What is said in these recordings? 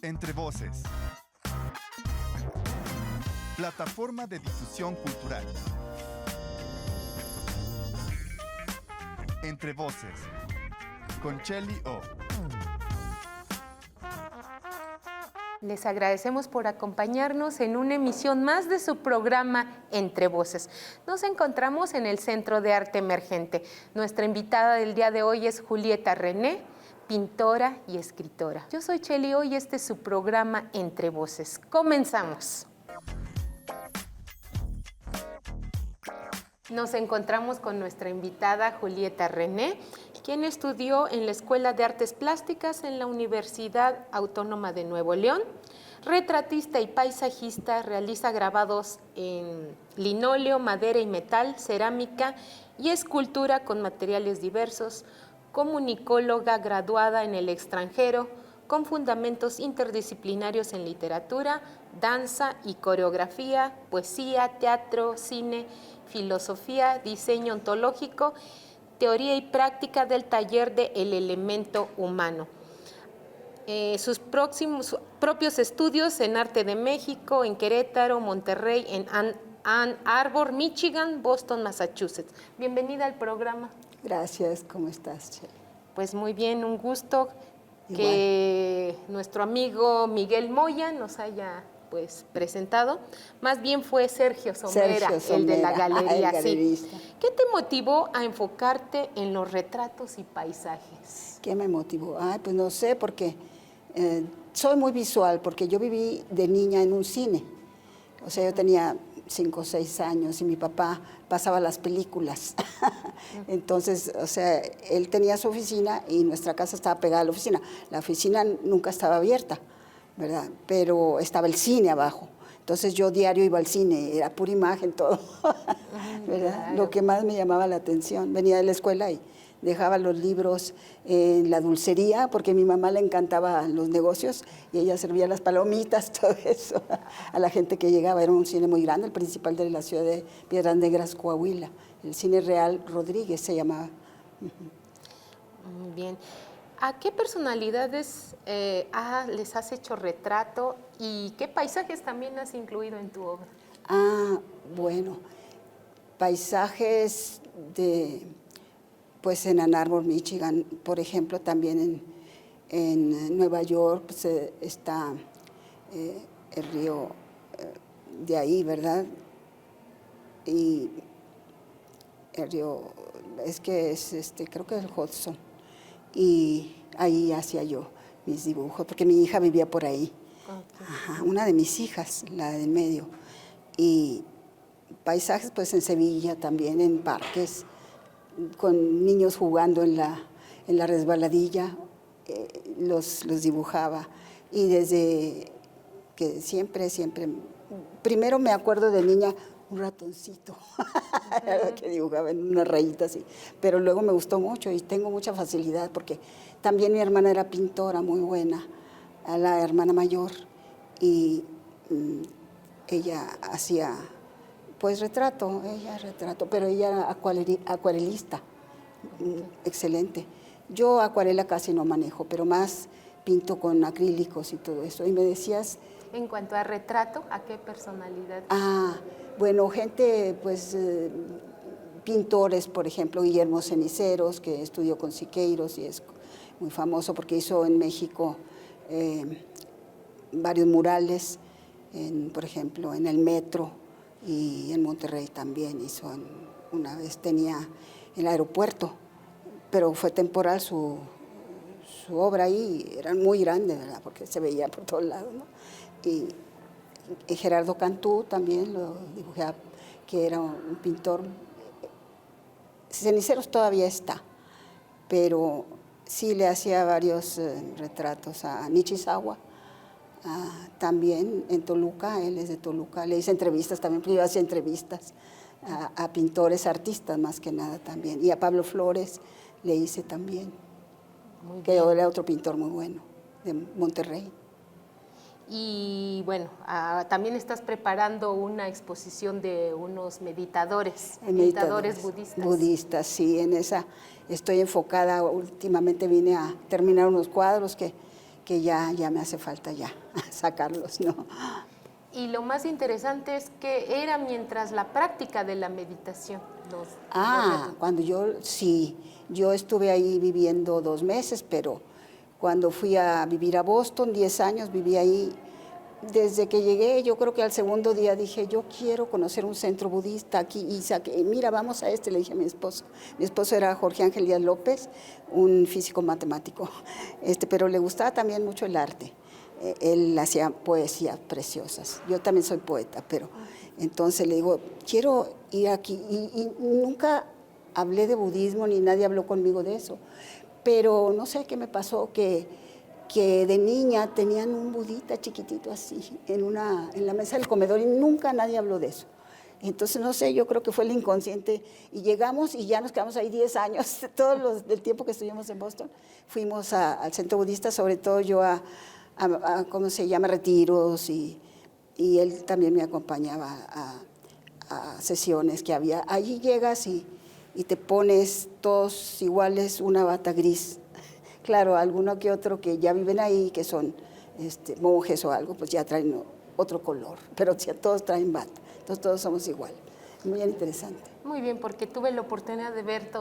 Entre Voces. Plataforma de difusión cultural. Entre Voces. Con Chely O. Les agradecemos por acompañarnos en una emisión más de su programa Entre Voces. Nos encontramos en el Centro de Arte Emergente. Nuestra invitada del día de hoy es Julieta René, pintora y escritora. Yo soy Chely O y este es su programa Entre Voces. Comenzamos. Nos encontramos con nuestra invitada Julieta René, quien estudió en la Escuela de Artes Plásticas en la Universidad Autónoma de Nuevo León. Retratista y paisajista, realiza grabados en linóleo, madera y metal, cerámica y escultura con materiales diversos. Comunicóloga graduada en el extranjero, con fundamentos interdisciplinarios en literatura, danza y coreografía, poesía, teatro, cine, filosofía, diseño ontológico, teoría y práctica del taller de El Elemento Humano. Sus propios estudios en Arte de México, en Querétaro, Monterrey, en Ann Arbor, Michigan, Boston, Massachusetts. Bienvenida al programa. Gracias, ¿cómo estás, Chely? Pues muy bien, un gusto. Igual. Que nuestro amigo Miguel Moya nos haya pues presentado. Más bien fue Sergio Somera, el de la galería. El galerista. Sí. ¿Qué te motivó a enfocarte en los retratos y paisajes? ¿Qué me motivó? Pues no sé, porque soy muy visual, porque yo viví de niña en un cine. O sea, yo tenía 5 o 6 años y mi papá pasaba las películas. Entonces, o sea, él tenía su oficina y nuestra casa estaba pegada a la oficina. La oficina nunca estaba abierta, ¿verdad? Pero estaba el cine abajo. Entonces yo diario iba al cine, era pura imagen todo, ¿verdad? Claro. Lo que más me llamaba la atención. Venía de la escuela y dejaba los libros en la dulcería, porque a mi mamá le encantaban los negocios y ella servía las palomitas, todo eso, a la gente que llegaba. Era un cine muy grande, el principal de la ciudad de Piedras Negras, Coahuila. El Cine Real Rodríguez se llamaba. Muy bien. ¿A qué personalidades les has hecho retrato y qué paisajes también has incluido en tu obra? Bueno, paisajes pues en Ann Arbor, Michigan, por ejemplo, también en Nueva York pues, está el río de ahí, ¿verdad? Y el río, creo que es el Hudson. Y ahí hacía yo mis dibujos, porque mi hija vivía por ahí. Okay. Ajá, una de mis hijas, la del medio. Y paisajes pues en Sevilla también, en parques, con niños jugando en la resbaladilla, los dibujaba. Y desde que siempre, primero me acuerdo de niña, un ratoncito, que dibujaba en una rayita así, pero luego me gustó mucho y tengo mucha facilidad, porque también mi hermana era pintora muy buena, la hermana mayor, y ella hacía pues retrato, pero ella era acuarelista, excelente. Yo acuarela casi no manejo, pero más pinto con acrílicos y todo eso. Y me decías... En cuanto a retrato, ¿a qué personalidad? Bueno, gente, pues, pintores, por ejemplo, Guillermo Ceniceros, que estudió con Siqueiros y es muy famoso porque hizo en México varios murales, por ejemplo, en el metro y en Monterrey también hizo, una vez tenía el aeropuerto, pero fue temporal su obra ahí, era muy grande, ¿verdad? Porque se veía por todos lados, ¿no? Y Gerardo Cantú también lo dibujé, que era un pintor. Ceniceros todavía está, pero sí le hacía varios retratos a Nishizawa, también en Toluca, él es de Toluca, le hice entrevistas también, porque yo hacía entrevistas a pintores, artistas más que nada también, y a Pablo Flores le hice también, que era otro pintor muy bueno, de Monterrey. Y bueno, también estás preparando una exposición de unos meditadores budistas. Budistas, sí, en esa estoy enfocada. Últimamente vine a terminar unos cuadros que que ya me hace falta ya sacarlos, ¿no? Y lo más interesante es que era mientras la práctica de la meditación. Cuando yo estuve ahí viviendo 2 meses, pero cuando fui a vivir a Boston, 10 años, viví ahí. Desde que llegué, yo creo que al segundo día dije, yo quiero conocer un centro budista aquí, y mira, vamos a le dije a mi esposo. Mi esposo era Jorge Ángel Díaz López, un físico matemático, pero le gustaba también mucho el arte. Él hacía poesías preciosas. Yo también soy poeta, pero entonces le digo, quiero ir aquí. Y nunca hablé de budismo, ni nadie habló conmigo de eso. Pero no sé qué me pasó, que de niña tenían un budita chiquitito así, en la mesa del comedor, y nunca nadie habló de eso. Entonces, no sé, yo creo que fue el inconsciente. Y llegamos y ya nos quedamos ahí 10 años, del tiempo que estuvimos en Boston. Fuimos al centro budista, sobre todo yo a ¿cómo se llama?, retiros, y él también me acompañaba a sesiones que había. Allí llegas y te pones todos iguales, una bata gris. Claro, alguno que otro que ya viven ahí, que son monjes o algo, pues ya traen otro color, pero ya todos traen bata, entonces todos somos igual. Muy interesante. Muy bien, porque tuve la oportunidad de ver tu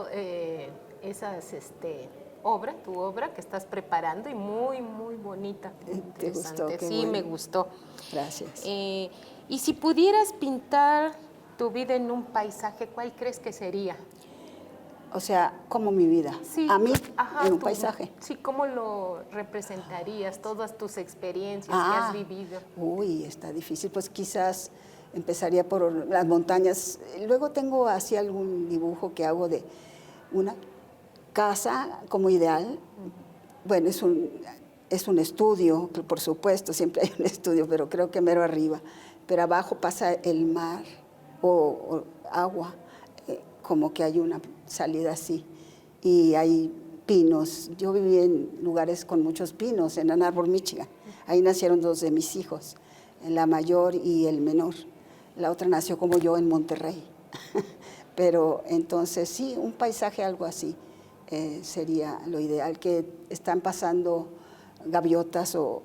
obra que estás preparando, y muy, muy bonita. ¿Te gustó? Qué sí, bueno. Me gustó. Gracias. Y si pudieras pintar tu vida en un paisaje, ¿cuál crees que sería? O sea, como mi vida. Sí, a mí, en un paisaje. Sí, ¿cómo lo representarías? Todas tus experiencias que has vivido. Uy, está difícil. Pues quizás empezaría por las montañas. Luego tengo así algún dibujo que hago de una casa como ideal. Bueno, es un estudio, por supuesto, siempre hay un estudio, pero creo que mero arriba. Pero abajo pasa el mar o agua, como que hay una salida así. Y hay pinos. Yo viví en lugares con muchos pinos, en Ann Arbor, Michigan. Ahí nacieron 2 de mis hijos, la mayor y el menor. La otra nació como yo en Monterrey. Pero entonces sí, un paisaje algo así sería lo ideal, que están pasando gaviotas o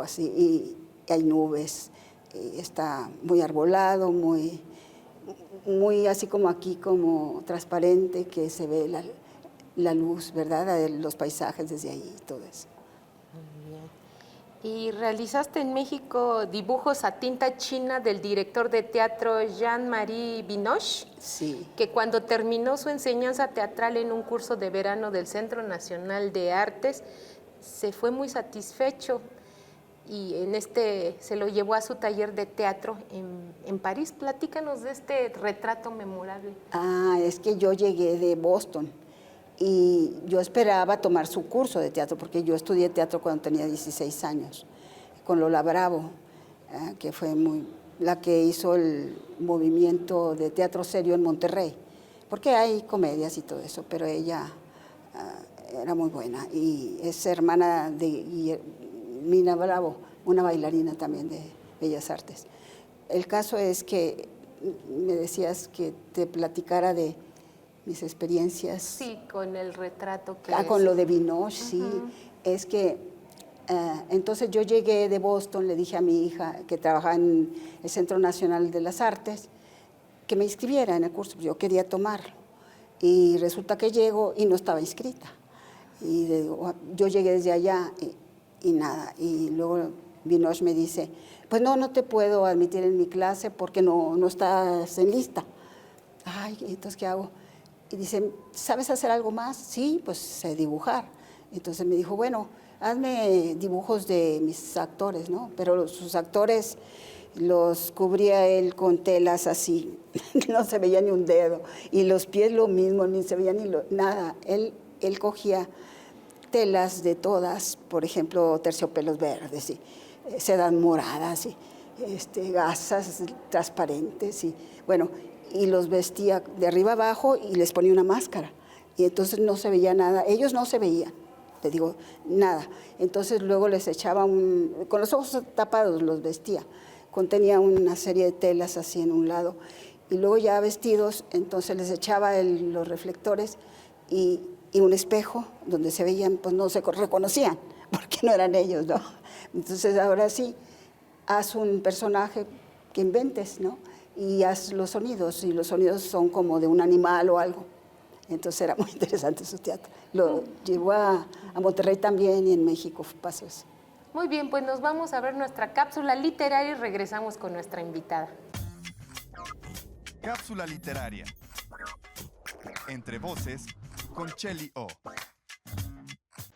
así, y hay nubes, y está muy arbolado, muy así como aquí, como transparente, que se ve la luz, ¿verdad?, de los paisajes desde ahí y todo eso. Y realizaste en México dibujos a tinta china del director de teatro Jean-Marie Binoche, Sí. que cuando terminó su enseñanza teatral en un curso de verano del Centro Nacional de Artes, se fue muy satisfecho, y se lo llevó a su taller de teatro en París. Platícanos de este retrato memorable. Es que yo llegué de Boston y yo esperaba tomar su curso de teatro, porque yo estudié teatro cuando tenía 16 años, con Lola Bravo, que fue la que hizo el movimiento de teatro serio en Monterrey, porque hay comedias y todo eso, pero ella era muy buena, y es hermana de Mina Bravo, una bailarina también de Bellas Artes. El caso es que me decías que te platicara de mis experiencias. Sí, con el retrato que con lo de Binoche, sí. Es que entonces yo llegué de Boston, le dije a mi hija, que trabajaba en el Centro Nacional de las Artes, que me inscribiera en el curso. Yo quería tomarlo. Y resulta que llego y no estaba inscrita. Y yo llegué desde allá y nada. Y luego Binoche me dice, pues no te puedo admitir en mi clase porque no estás en lista. Ay, entonces, ¿qué hago? Y dice, ¿sabes hacer algo más? Sí, pues sé dibujar. Entonces me dijo, bueno, hazme dibujos de mis actores, ¿no? Pero sus actores los cubría él con telas así, no se veía ni un dedo. Y los pies lo mismo, ni se veía nada. Él cogía telas de todas, por ejemplo, terciopelos verdes, y sedas moradas, y gasas transparentes, y bueno, y los vestía de arriba abajo y les ponía una máscara. Y entonces no se veía nada, ellos no se veían, te digo, nada. Entonces luego les echaba con los ojos tapados los vestía, contenía una serie de telas así en un lado, y luego ya vestidos, entonces les echaba los reflectores y un espejo donde se veían, pues no se reconocían, porque no eran ellos, ¿no? Entonces ahora sí, haz un personaje que inventes, ¿no? Y haz los sonidos, y los sonidos son como de un animal o algo. Entonces era muy interesante su teatro. Lo llevó a Monterrey también, y en México pasó eso. Muy bien, pues nos vamos a ver nuestra cápsula literaria y regresamos con nuestra invitada. Cápsula literaria. Entre voces, con Cheli O.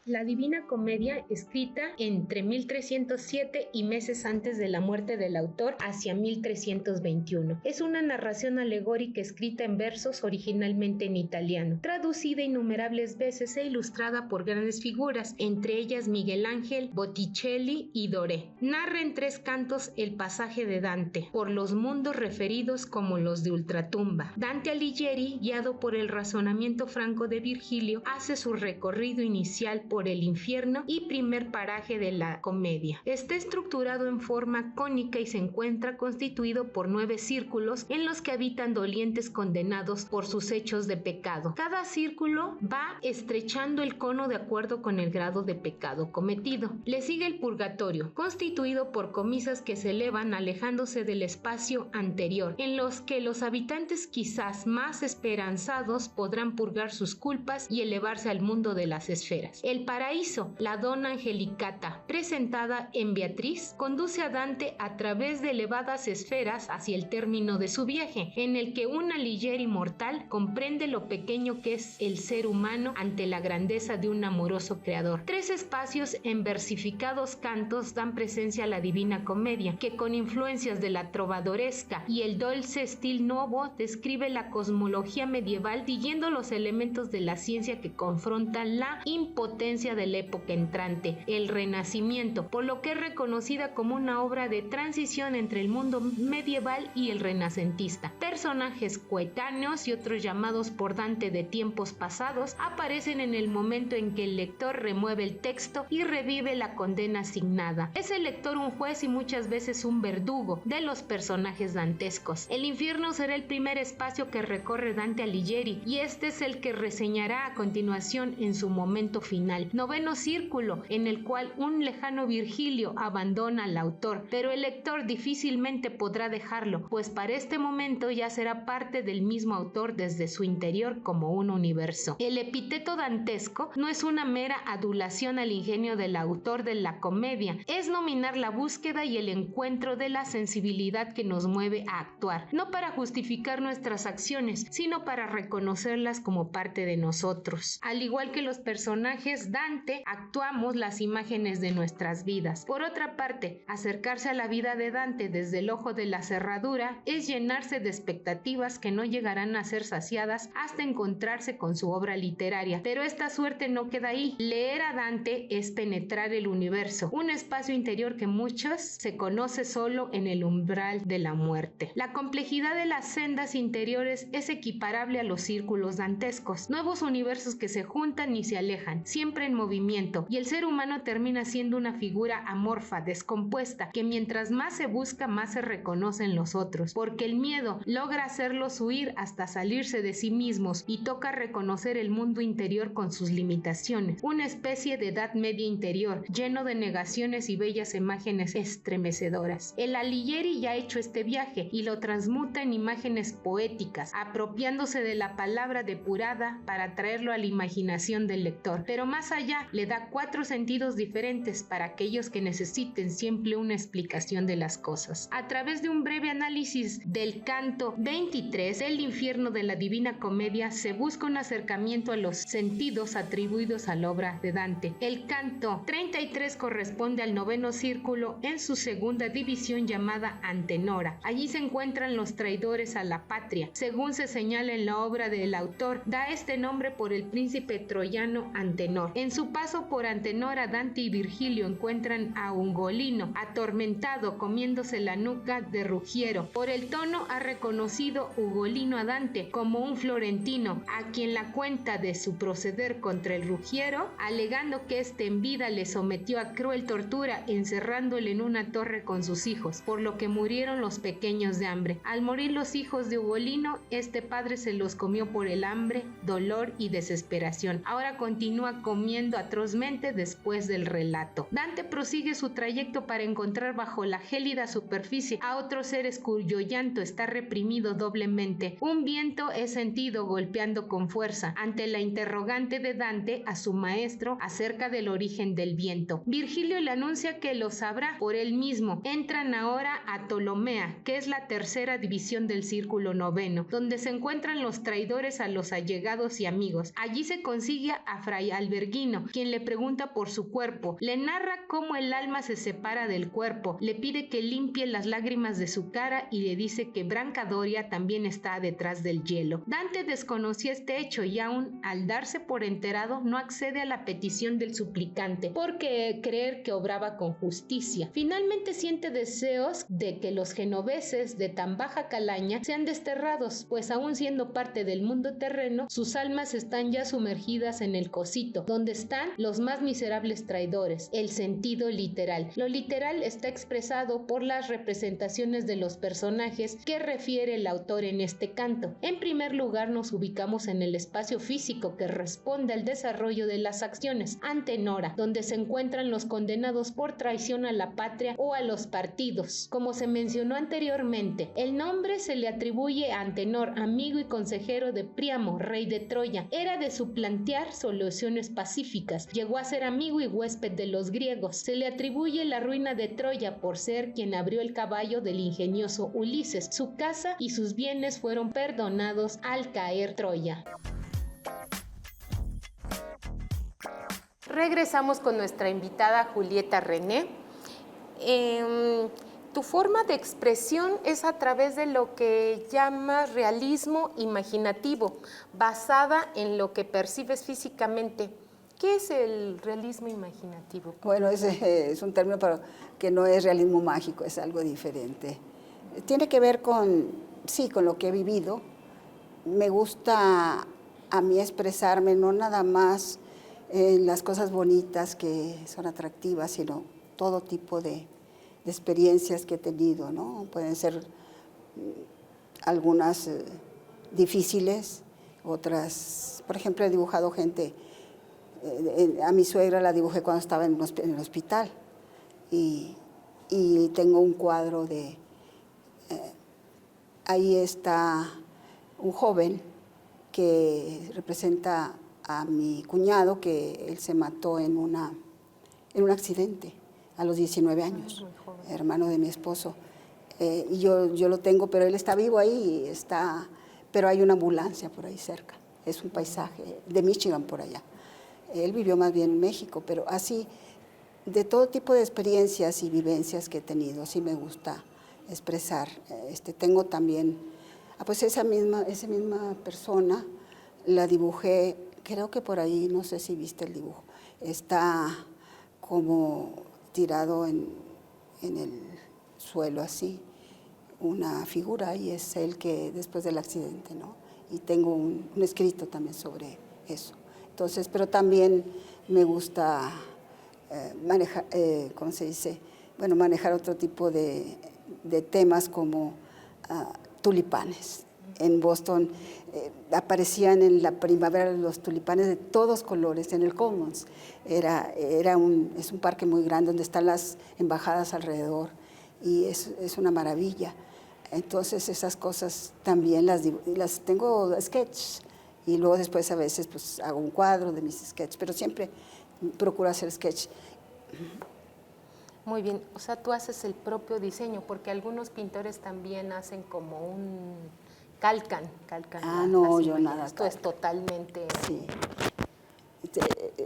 La Divina Comedia, escrita entre 1307 y meses antes de la muerte del autor, hacia 1321. Es una narración alegórica escrita en versos, originalmente en italiano, traducida innumerables veces e ilustrada por grandes figuras, entre ellas Miguel Ángel, Botticelli y Doré. Narra en 3 cantos el pasaje de Dante, por los mundos referidos como los de ultratumba. Dante Alighieri, guiado por el razonamiento franco de Virgilio, hace su recorrido inicial por el infierno y primer paraje de la comedia. Está estructurado en forma cónica y se encuentra constituido por 9 círculos en los que habitan dolientes condenados por sus hechos de pecado. Cada círculo va estrechando el cono de acuerdo con el grado de pecado cometido. Le sigue el purgatorio, constituido por comisas que se elevan alejándose del espacio anterior, en los que los habitantes quizás más esperanzados podrán purgar sus culpas y elevarse al mundo de las esferas. El paraíso, la dona angelicata, presentada en Beatriz, conduce a Dante a través de elevadas esferas hacia el término de su viaje, en el que un Alighieri mortal comprende lo pequeño que es el ser humano ante la grandeza de un amoroso creador. 3 espacios en versificados cantos dan presencia a la Divina Comedia, que con influencias de la trovadoresca y el dolce stil nuovo describe la cosmología medieval siguiendo los elementos de la ciencia que confrontan la impotencia de la época entrante, el Renacimiento, por lo que es reconocida como una obra de transición entre el mundo medieval y el renacentista. Personajes coetáneos y otros llamados por Dante de tiempos pasados aparecen en el momento en que el lector remueve el texto y revive la condena asignada. Es el lector un juez y muchas veces un verdugo de los personajes dantescos. El infierno será el primer espacio que recorre Dante Alighieri y este es el que reseñará a continuación en su momento final. 9º círculo, en el cual un lejano Virgilio abandona al autor, pero el lector difícilmente podrá dejarlo, pues para este momento ya será parte del mismo autor desde su interior como un universo. El epíteto dantesco no es una mera adulación al ingenio del autor de la comedia, es nominar la búsqueda y el encuentro de la sensibilidad que nos mueve a actuar, no para justificar nuestras acciones, sino para reconocerlas como parte de nosotros. Al igual que los personajes Dante, actuamos las imágenes de nuestras vidas. Por otra parte, acercarse a la vida de Dante desde el ojo de la cerradura es llenarse de expectativas que no llegarán a ser saciadas hasta encontrarse con su obra literaria. Pero esta suerte no queda ahí. Leer a Dante es penetrar el universo, un espacio interior que muchos se conoce solo en el umbral de la muerte. La complejidad de las sendas interiores es equiparable a los círculos dantescos, nuevos universos que se juntan y se alejan, siempre en movimiento, y el ser humano termina siendo una figura amorfa, descompuesta, que mientras más se busca, más se reconoce en los otros, porque el miedo logra hacerlos huir hasta salirse de sí mismos y toca reconocer el mundo interior con sus limitaciones, una especie de edad media interior, lleno de negaciones y bellas imágenes estremecedoras. El Alighieri ya ha hecho este viaje y lo transmuta en imágenes poéticas, apropiándose de la palabra depurada para traerlo a la imaginación del lector, pero más allá le da 4 sentidos diferentes para aquellos que necesiten siempre una explicación de las cosas. A través de un breve análisis del canto 23 del infierno de la Divina Comedia se busca un acercamiento a los sentidos atribuidos a la obra de Dante. El canto 33 corresponde al 9º círculo en su segunda división llamada Antenora. Allí se encuentran los traidores a la patria. Según se señala en la obra del autor, da este nombre por el príncipe troyano Antenor. En su paso por Antenora, Dante y Virgilio encuentran a Ungolino, atormentado, comiéndose la nuca de Ruggiero. Por el tono ha reconocido Ugolino a Dante como un florentino, a quien la cuenta de su proceder contra el Ruggiero, alegando que este en vida le sometió a cruel tortura, encerrándole en una torre con sus hijos, por lo que murieron los pequeños de hambre. Al morir los hijos de Ugolino, este padre se los comió por el hambre, dolor y desesperación. Ahora continúa comiendo consumiendo atrozmente después del relato. Dante prosigue su trayecto para encontrar bajo la gélida superficie a otros seres cuyo llanto está reprimido doblemente. Un viento es sentido golpeando con fuerza ante la interrogante de Dante a su maestro acerca del origen del viento. Virgilio le anuncia que lo sabrá por él mismo. Entran ahora a Ptolomea, que es la tercera división del Círculo Noveno, donde se encuentran los traidores a los allegados y amigos. Allí se consigue a Fray Alberguino, quien le pregunta por su cuerpo. Le narra cómo el alma se separa del cuerpo, le pide que limpie las lágrimas de su cara y le dice que Brancadoria también está detrás del hielo. Dante desconocía este hecho y aún al darse por enterado no accede a la petición del suplicante porque creer que obraba con justicia. Finalmente siente deseos de que los genoveses de tan baja calaña sean desterrados, pues aún siendo parte del mundo terreno, sus almas están ya sumergidas en el cosito, donde están los más miserables traidores. El sentido literal. Lo literal está expresado por las representaciones de los personajes que refiere el autor en este canto. En primer lugar, nos ubicamos en el espacio físico que responde al desarrollo de las acciones, Antenora, donde se encuentran los condenados por traición a la patria o a los partidos. Como se mencionó anteriormente, el nombre se le atribuye a Antenor, amigo y consejero de Príamo, rey de Troya. Era de su plantear soluciones pacíficas. Llegó a ser amigo y huésped de los griegos. Se le atribuye la ruina de Troya por ser quien abrió el caballo del ingenioso Ulises. Su casa y sus bienes fueron perdonados al caer Troya. Regresamos con nuestra invitada Julieta René. Tu forma de expresión es a través de lo que llamas realismo imaginativo, basada en lo que percibes físicamente. ¿Qué es el realismo imaginativo? Bueno, ese es un término pero que no es realismo mágico, es algo diferente. Tiene que ver con lo que he vivido. Me gusta a mí expresarme no nada más en las cosas bonitas que son atractivas, sino todo tipo de experiencias que he tenido, ¿no? Pueden ser algunas difíciles, otras, por ejemplo, he dibujado gente, a mi suegra la dibujé cuando estaba en el hospital y tengo un cuadro de, ahí está un joven que representa a mi cuñado, que él se mató en un accidente a los 19 años, hermano de mi esposo. Y yo lo tengo, pero él está vivo ahí, pero hay una ambulancia por ahí cerca. Es un paisaje de Michigan por allá. Él vivió más bien en México, pero así, de todo tipo de experiencias y vivencias que he tenido, sí me gusta expresar. Tengo también, pues esa misma persona la dibujé, creo que por ahí, no sé si viste el dibujo, está como tirado en el suelo así, una figura, y es él que después del accidente, ¿no? Y tengo un escrito también sobre eso. Entonces, pero también me gusta manejar, ¿cómo se dice? Bueno, manejar otro tipo de temas como tulipanes. En Boston aparecían en la primavera los tulipanes de todos colores en el Commons. Es un parque muy grande donde están las embajadas alrededor y es una maravilla. Entonces esas cosas también las tengo sketch y luego después a veces pues hago un cuadro de mis sketches, pero siempre procuro hacer sketch. Muy bien, o sea, tú haces el propio diseño, porque algunos pintores también hacen como un calcan. No, yo nada. Esto es totalmente...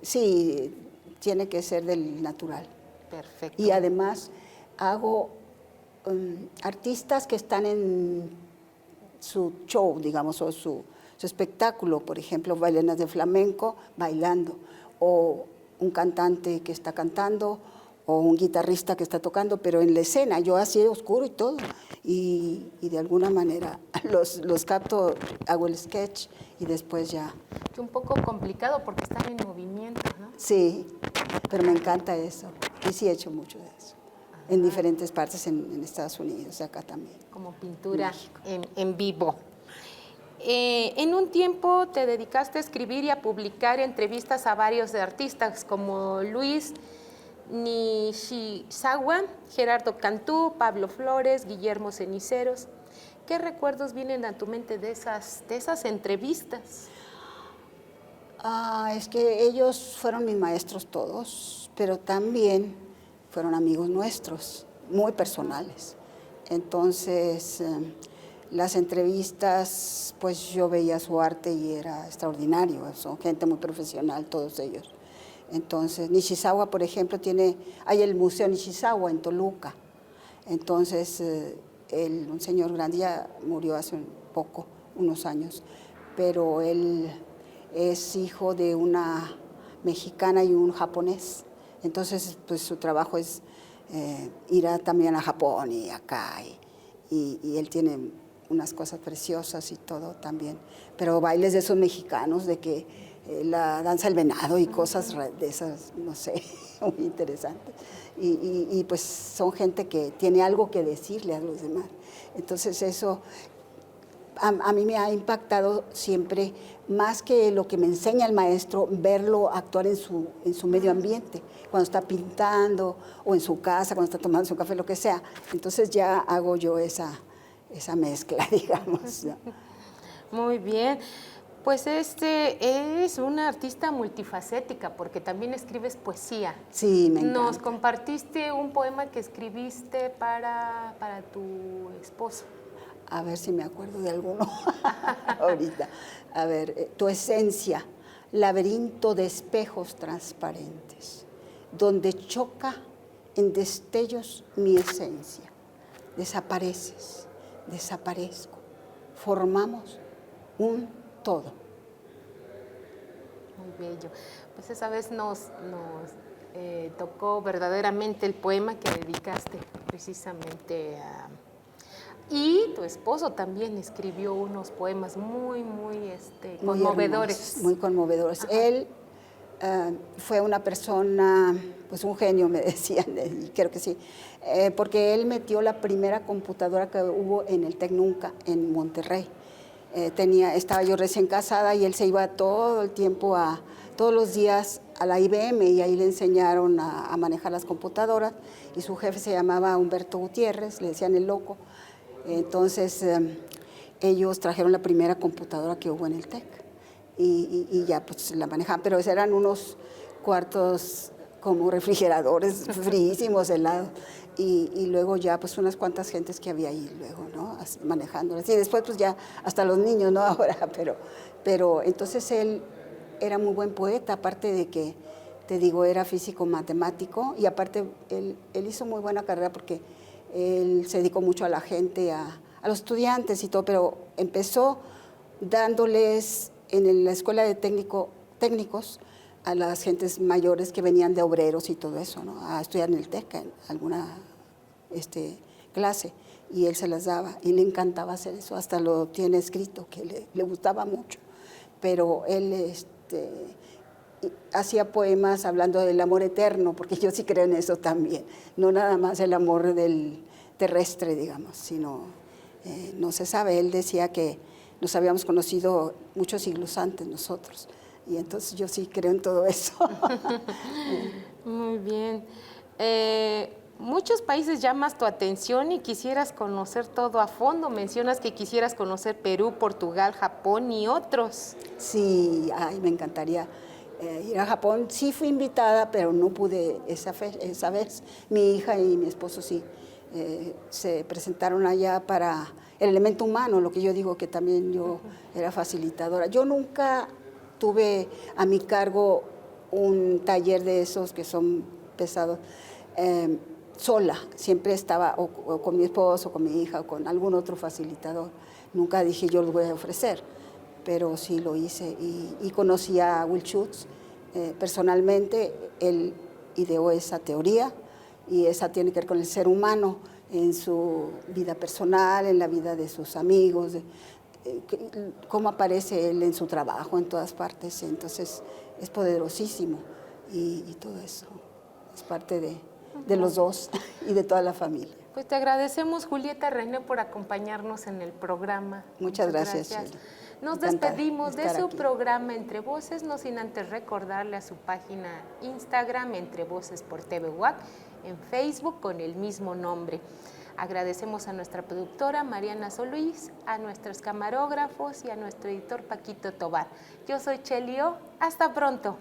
Sí, tiene que ser del natural. Perfecto. Y además hago artistas que están en su show, digamos, o su espectáculo, por ejemplo, bailarinas de flamenco bailando, o un cantante que está cantando, o un guitarrista que está tocando, pero en la escena, yo así oscuro y todo, y de alguna manera los capto, hago el sketch y después ya. Es un poco complicado porque están en movimiento, ¿no? Sí, pero me encanta eso, y sí he hecho mucho de eso, en diferentes partes en Estados Unidos, acá también. Como pintura en vivo. En un tiempo te dedicaste a escribir y a publicar entrevistas a varios artistas como Luis Nishizawa, Gerardo Cantú, Pablo Flores, Guillermo Ceniceros. ¿Qué recuerdos vienen a tu mente de esas entrevistas? Es que ellos fueron mis maestros todos, pero también fueron amigos nuestros, muy personales. Entonces, las entrevistas, pues yo veía su arte y era extraordinario, son gente muy profesional todos ellos. Entonces, Nishizawa, por ejemplo, hay el Museo Nishizawa en Toluca. Entonces, un señor grande ya murió hace unos años, pero él es hijo de una mexicana y un japonés. Entonces, pues su trabajo es ir también a Japón y acá, y él tiene unas cosas preciosas y todo también. Pero bailes de esos mexicanos, de que la danza del venado y cosas de esas, no sé, muy interesantes. Y pues son gente que tiene algo que decirle a los demás. Entonces eso a mí me ha impactado siempre, más que lo que me enseña el maestro, verlo actuar en su medio ambiente, cuando está pintando o en su casa, cuando está tomando su café, lo que sea. Entonces ya hago yo esa mezcla, digamos, ¿no? Muy bien. Pues es una artista multifacética porque también escribes poesía. Sí, me encanta. Nos compartiste un poema que escribiste para tu esposo. A ver si me acuerdo de alguno ahorita. A ver, tu esencia, laberinto de espejos transparentes, donde choca en destellos mi esencia. Desapareces, desaparezco, formamos un todo. Muy bello. Pues esa vez nos tocó verdaderamente el poema que dedicaste precisamente a... Y tu esposo también escribió unos poemas muy conmovedores. Muy conmovedores. Ajá. Él fue una persona, pues un genio, me decían, y creo que sí, porque él metió la primera computadora que hubo en el Tecnunca, en Monterrey. Estaba yo recién casada y él se iba todo el tiempo, todos los días a la IBM, y ahí le enseñaron a manejar las computadoras, y su jefe se llamaba Humberto Gutiérrez, le decían el loco. Entonces ellos trajeron la primera computadora que hubo en el TEC y ya pues la manejaban, pero eran unos cuartos como refrigeradores fríísimos, helados, y luego ya pues unas cuantas gentes que había ahí luego, ¿no? Manejándolas. Y después pues ya hasta los niños, ¿no? Ahora, pero entonces él era muy buen poeta, aparte de que, te digo, era físico matemático, y aparte él hizo muy buena carrera porque él se dedicó mucho a la gente, a los estudiantes y todo, pero empezó dándoles en la escuela de técnicos a las gentes mayores que venían de obreros y todo eso, ¿no? A estudiar en el TEC, en alguna clase, y él se las daba, y le encantaba hacer eso, hasta lo tiene escrito, que le gustaba mucho, pero él hacía poemas hablando del amor eterno, porque yo sí creo en eso también, no nada más el amor del terrestre, digamos, sino, no se sabe, él decía que nos habíamos conocido muchos siglos antes nosotros, y entonces yo sí creo en todo eso. Muy bien. Muchos países llamas tu atención y quisieras conocer todo a fondo. Mencionas que quisieras conocer Perú, Portugal, Japón y otros. Sí, me encantaría ir a Japón. Sí fui invitada, pero no pude esa vez. Mi hija y mi esposo sí se presentaron allá para el elemento humano, lo que yo digo que también yo era facilitadora. Yo nunca tuve a mi cargo un taller de esos que son pesados. Sola, siempre estaba o con mi esposo, o con mi hija, o con algún otro facilitador. Nunca dije yo los voy a ofrecer, pero sí lo hice y conocí a Will Schutz personalmente. Él ideó esa teoría y esa tiene que ver con el ser humano en su vida personal, en la vida de sus amigos, cómo aparece él en su trabajo en todas partes. Entonces es poderosísimo y todo eso es parte de los dos y de toda la familia. Pues te agradecemos, Julieta René, por acompañarnos en el programa. Muchas gracias. Nos encantada despedimos de estar su aquí. programa Entre Voces, no sin antes recordarle a su página Instagram, Entre Voces por TV UAC, en Facebook con el mismo nombre. Agradecemos a nuestra productora Mariana Solís, a nuestros camarógrafos y a nuestro editor Paquito Tobar. Yo soy Cheli O. Hasta pronto.